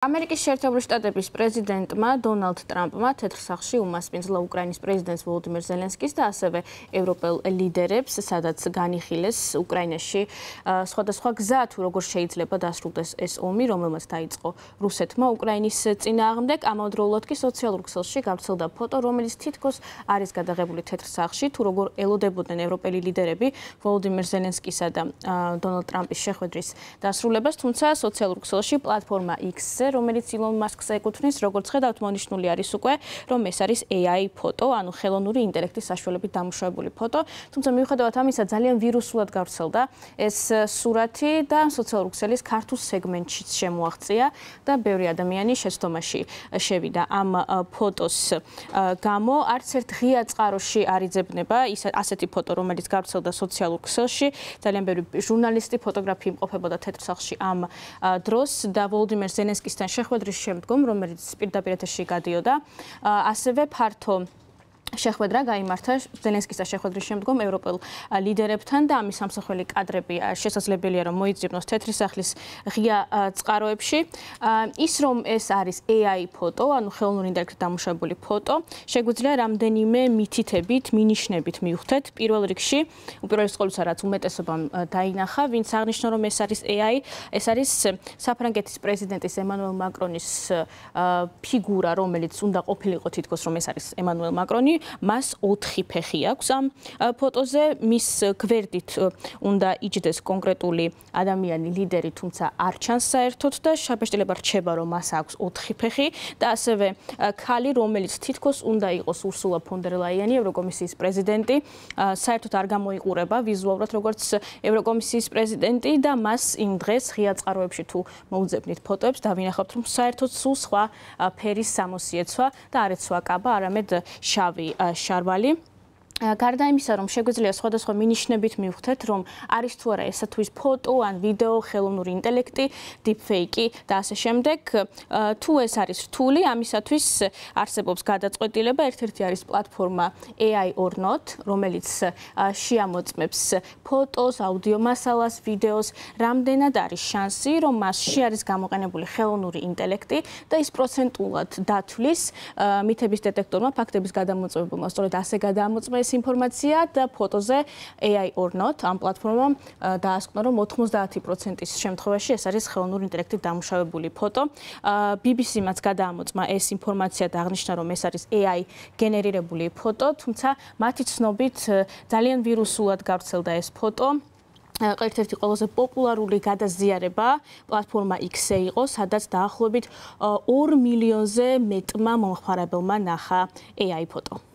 ამერიკის შეერთებული შტატების პრეზიდენტმა დონალდ ტრამპმა თეთრ სახლში უმასპინძლა უკრაინის პრეზიდენტს ვოლოდიმირ ზელენსკის და ასევე ევროპელ ლიდერებს, სადაც განიხილეს უკრაინაში სხვადასხვა გზა თუ როგორ შეიძლება დასრულდეს ეს ომი, რომელმაც დაიწყო რუსეთმა უკრაინის წინააღმდეგ. ამავდროულად კი სოციალურ ქსელში გავრცელდა ფოტო, რომელიც თითქოს არის გადაღებული თეთრ სახლში, თუ როგორ ელოდებოდნენ ევროპელი ლიდერები ვოლოდიმირ ზელენსკისა და დონალდ ტრამპის შეხვედრის დასრულებას, თუმცა სოციალურ ქსელში პლატფორმა X-ზე რომელიც ილონ მასკს ეკუთვნის, როგორც ხედავთ, მონიშნული არის უკვე, რომ ეს არის AI ფოტო, ანუ ხელოვნური ინტელექტის საშუალებით დამუშავებული ფოტო. თუმცა მიუხედავად ამისა, ძალიან ვირუსულად გავრცელდა ეს სურათი და სოციალური ქსელის ქართულ სეგმენტშიც შემოაღწია და ბევრი ადამიანი შეცდომაში შევიდა ამ ფოტოს გამო. არც ერთ ღია წყაროში არ იძებნება ასეთი ფოტო, რომელიც გავრცელდა სოციალურ ქსელში. ძალიან ბევრი ჟურნალისტი, ფოტოგრაფი იმყოფებოდა თეთრ სახლში ამ დროს და ვოლოდიმირ ზელენსკის შეხვედრის შემდგომ, რომელიც პირდაპირ ეთერში გადიოდა, ასევე ფართო შეხვედრა გაიმართა ზელენსკის შეხვედრის შემდგომ ევროპელ ლიდერებთან და ამის სამსახველი კადრები შესაძლებელია რომ მოიძებნოს თეთრი სახლის ღია წყაროებში. ის რომ ეს არის AI ფოტო, ანუ ხელოვნური ინტელექტით დამუშავებული ფოტო, შეგვიძლია რამდენიმე მითითებით, მინიშნებით მივხვდეთ. პირველ რიგში, უპირველეს ყოვლისა, რაც უმეტესობამ დაინახა, ვინც აღნიშნა რომ ეს არის AI, ეს არის საფრანგეთის პრეზიდენტის ემანუელ მაკრონის ფიგურა, რომელიც უნდა ყოფილიყო თითქოს რომ ეს არის ემანუელ მაკრონი. მას 4 ფეხი აქვს ამ ფოტოზე, მის გვერდით უნდა იჯდეს კონკრეტული ადამიანი, ლიდერი, თუმცა არ ჩანს საერთოდ და შაბეშტილება რჩება, რომ მას აქვს 4 ფეხი და ასევე ქალი, რომელიც თითქოს უნდა იყოს ურსულა ფონ დერ ლაიანი, ევროკომისიის პრეზიდენტი, საერთოდ არ გამოიყურება ვიზუალურად როგორც ევროკომისიის პრეზიდენტი და მას იმ დღეს ღია წყაროებში თუ მოუძებნით ფოტოებს, დავინახავთ, რომ საერთოდ სულ სხვა ფერის სამოსიეცვა და არ ეცვა კაბა, არამედ შავი შარვალი. გარდა იმისა, რომ შეგვიძლია სხვადასხვა მინიშნებით მივხვდეთ, რომ არის თუ არა ესათვის ფოტო ან ვიდეო, ხელოვნური ინტელექტი, deepfake და ასე შემდეგ. თუ ეს არის რთული, ამისათვის არსებობს გადაწყვეტილება. ერთ-ერთი არის პლატფორმა AI or not, რომელიც შეამოწმებს ფოტოს, აუდიო მასალას, ვიდეოს. რამდენად არის შანსი, რომ მასში არის გამოყენებული ხელოვნური ინტელექტი და ის პროცენტულად დათვლის მითების დეტექტორმა, ფაქტების გადამოწმებულმა, სწორედ ასე გადაამოწმა ინფორმაცია და ფოტოზე AI or not ამ პლატფორმამ დაასკვნა, რომ 90%-ის შემთხვევაში ეს არის ხელოვნური ინტელექტით დამუშავებული ფოტო. BBC-მაც გადაამოწმა ეს ინფორმაცია და აღნიშნა, რომ ეს არის AI გენერირებული ფოტო, თუმცა მათი ცნობით ძალიან ვირუსულად გავრცელდა ეს ფოტო. ერთ-ერთი ყველაზე პოპულარული გადაზიარება პლატფორმა X-ზე იყო, სადაც დაახლოებით 2 მილიონზე მეტმა მომხმარებელმა ნახა AI ფოტო.